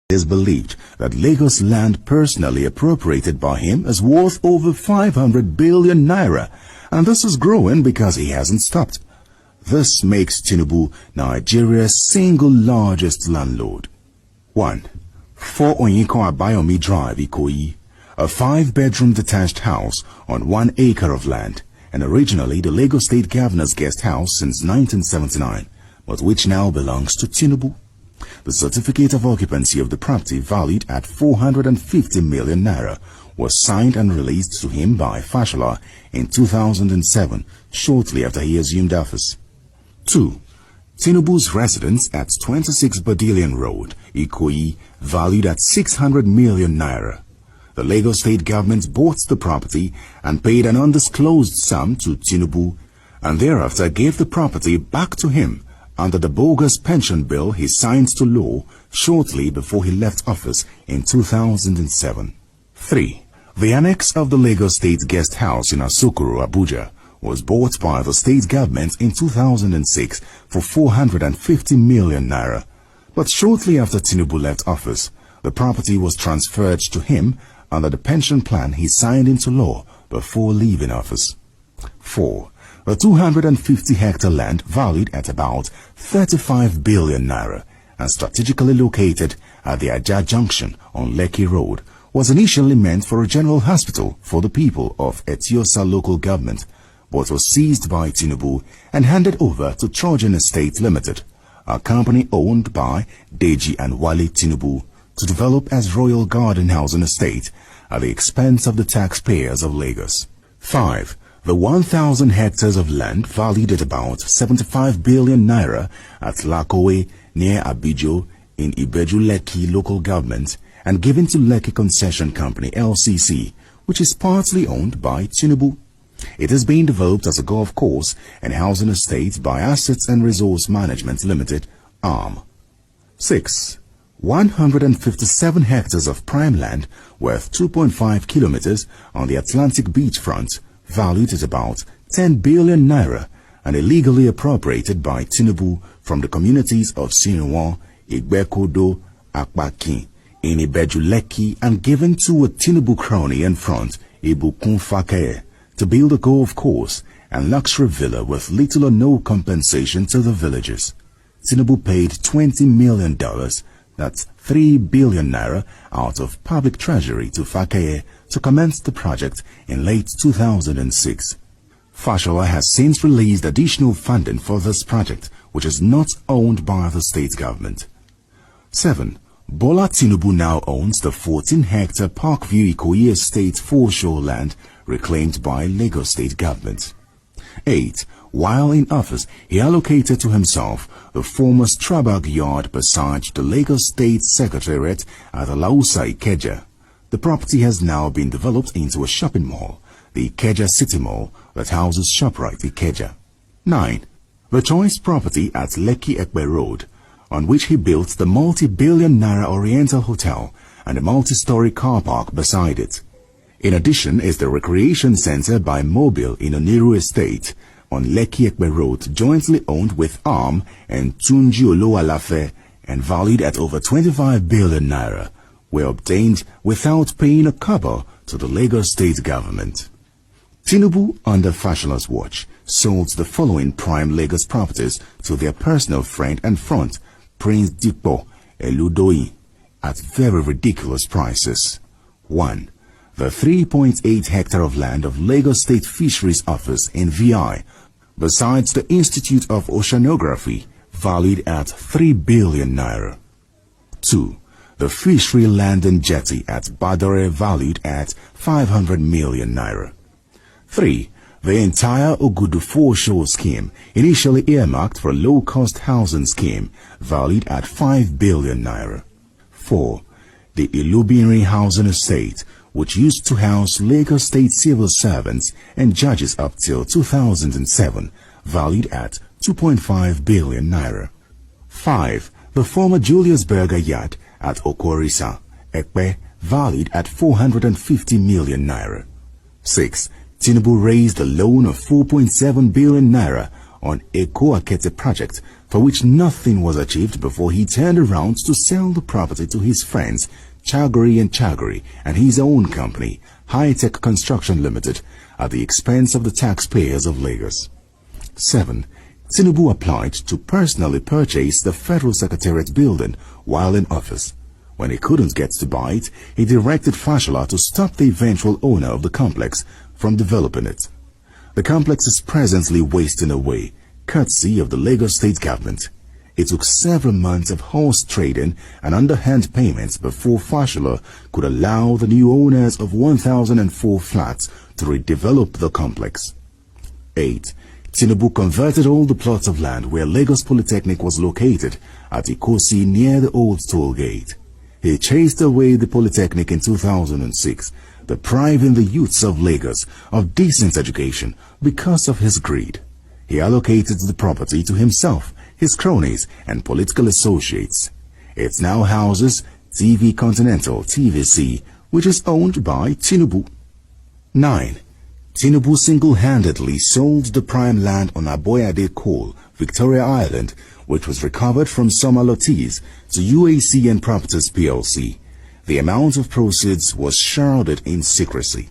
It is believed that Lagos land personally appropriated by him is worth over 500 billion naira, and this is growing because he hasn't stopped. This makes Tinubu Nigeria's single largest landlord. 1. 4 Onyinkan Abayomi Drive, Ikoyi, a 5-bedroom detached house on 1 acre of land, and originally the Lagos State Governor's guest house since 1979, but which now belongs to Tinubu. The certificate of occupancy of the property, valued at 450 million naira, was signed and released to him by Fashola in 2007, shortly after he assumed office. 2. Tinubu's residence at 26 Badilian Road, Ikoyi, valued at 600 million naira. The Lagos State government bought the property and paid an undisclosed sum to Tinubu, and thereafter gave the property back to him under the bogus pension bill he signed to law shortly before he left office in 2007. 3. The annex of the Lagos State Guest House in Asokoro, Abuja, was bought by the state government in 2006 for 450 million naira. But shortly after Tinubu left office, the property was transferred to him under the pension plan he signed into law before leaving office. 4. The 250-hectare land, valued at about 35 billion naira and strategically located at the Ajah Junction on Lekki Road, was initially meant for a general hospital for the people of Etiosa local government, but was seized by Tinubu and handed over to Trojan Estate Limited, a company owned by Deji and Wale Tinubu, to develop as Royal Garden Housing Estate at the expense of the taxpayers of Lagos. 5. The 1,000 hectares of land, valued at about 75 billion naira at Lakowe near Abijo in Ibeju Lekki local government, and given to Lekki Concession Company LCC, which is partly owned by Tinubu. It is being developed as a golf course and housing estate by Assets and Resource Management Limited, ARM. 6. 157 hectares of prime land worth 2.5 kilometers on the Atlantic beachfront, valued at about 10 billion naira and illegally appropriated by Tinubu from the communities of Sinwan, Igbekodo, Akpaki, in Ibeju Lekki, and given to a Tinubu crony in front, Ibukun Fakeye, to build a golf course and luxury villa with little or no compensation to the villagers. Tinubu paid $20 million, that's 3 billion naira, out of public treasury to Fakeye to commence the project in late 2006. Fashola has since released additional funding for this project, which is not owned by the state government. 7. Bola Tinubu now owns the 14-hectare Parkview Ikoyi Estate foreshore land reclaimed by Lagos State government. 8. While in office, he allocated to himself the former Strabag yard beside the Lagos State Secretariat at Alausa, Ikeja. The property has now been developed into a shopping mall, the Ikeja City Mall, that houses ShopRite Ikeja. 9. The choice property at Lekki Ekpe Road, on which he built the multi-billion naira Oriental Hotel and a multi-story car park beside it. In addition is the recreation center by Mobile in Oniru Estate on Lekki Ekpe Road, jointly owned with ARM and Tunji Oloalafe and valued at over 25 billion naira, were obtained without paying a kobo to the Lagos State government. Tinubu, under Fashola's watch, sold the following prime Lagos properties to their personal friend and front, Prince Dipo Eludoi, at very ridiculous prices. 1. The 3.8 hectare of land of Lagos State Fisheries Office in VI, besides the Institute of Oceanography, valued at 3 billion naira. 2. The Fishery Land and Jetty at Badore, valued at 500 million naira. 3. The entire Ogudu foreshore scheme, initially earmarked for a low-cost housing scheme, valued at 5 billion naira. 4. The Ilubinri Housing Estate, which used to house Lagos State civil servants and judges up till 2007, valued at 2.5 billion naira. 5. The former Julius Berger Yard at Okorisa, Ekpe, valued at 450 million naira. 6. Tinubu raised a loan of 4.7 billion naira on Eko Akete project, for which nothing was achieved before he turned around to sell the property to his friends Chagori and his own company, High Tech Construction Limited, at the expense of the taxpayers of Lagos. 7. Tinubu applied to personally purchase the Federal Secretariat building while in office. When he couldn't get to buy it, he directed Fashola to stop the eventual owner of the complex from developing it. The complex is presently wasting away, courtesy of the Lagos state government. It took several months of horse trading and underhand payments before Fashola could allow the new owners of 1,004 flats to redevelop the complex. 8. Tinubu converted all the plots of land where Lagos Polytechnic was located at Ikosi near the old toll gate. He chased away the Polytechnic in 2006, depriving the youths of Lagos of decent education because of his greed. He allocated the property to himself, his cronies, and political associates. It now houses TV Continental (TVC), which is owned by Tinubu. 9. Tinubu single-handedly sold the prime land on Aboyade Coal, Victoria Island, which was recovered from some allottees, to UACN Properties PLC. The amount of proceeds was shrouded in secrecy.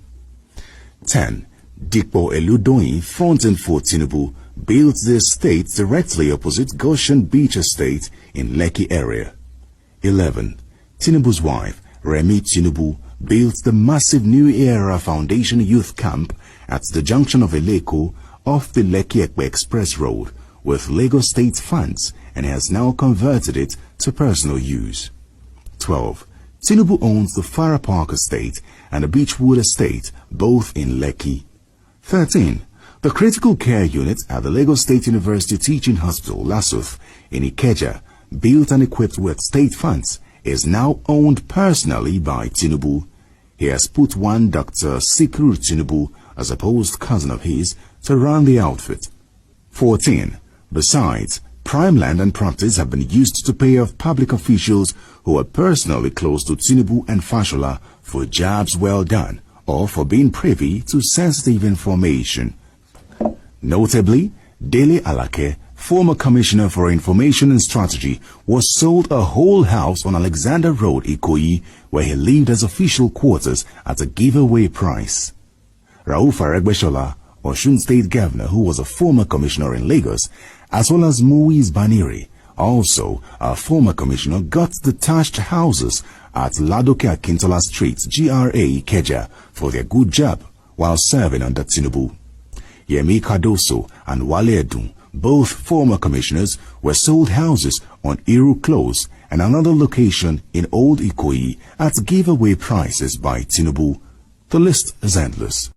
10. Dikpo Eludoyin, fronting for Tinubu, built the estate directly opposite Goshen Beach Estate in Lekki area. 11. Tinubu's wife, Remi Tinubu, built the massive New Era Foundation Youth Camp at the junction of Eleko off the Lekki-Ekpe Express Road with Lagos State funds and has now converted it to personal use. 12. Tinubu owns the Farah Park Estate and the Beechwood Estate, both in Lekki. 13. The critical care unit at the Lagos State University Teaching Hospital, Lasuth, in Ikeja, built and equipped with state funds, is now owned personally by Tinubu. He has put one Dr. Sikru Tinubu, a supposed cousin of his, to run the outfit. 14. Besides, prime land and properties have been used to pay off public officials who are personally close to Tinubu and Fashola for jobs well done or for being privy to sensitive information. Notably, Dele Alake, former Commissioner for Information and Strategy, was sold a whole house on Alexander Road, Ikoyi, where he lived as official quarters at a giveaway price. Rauf Aregbesola, Osun State Governor, who was a former commissioner in Lagos, as well as Muiz Baniri, also a former commissioner, got detached houses at Ladoke Akintola Street, GRA Ikeja, for their good job while serving under Tinubu. Yemi Cardoso and Wale Edun, both former commissioners, were sold houses on Iru Close and another location in Old Ikoyi at giveaway prices by Tinubu. The list is endless.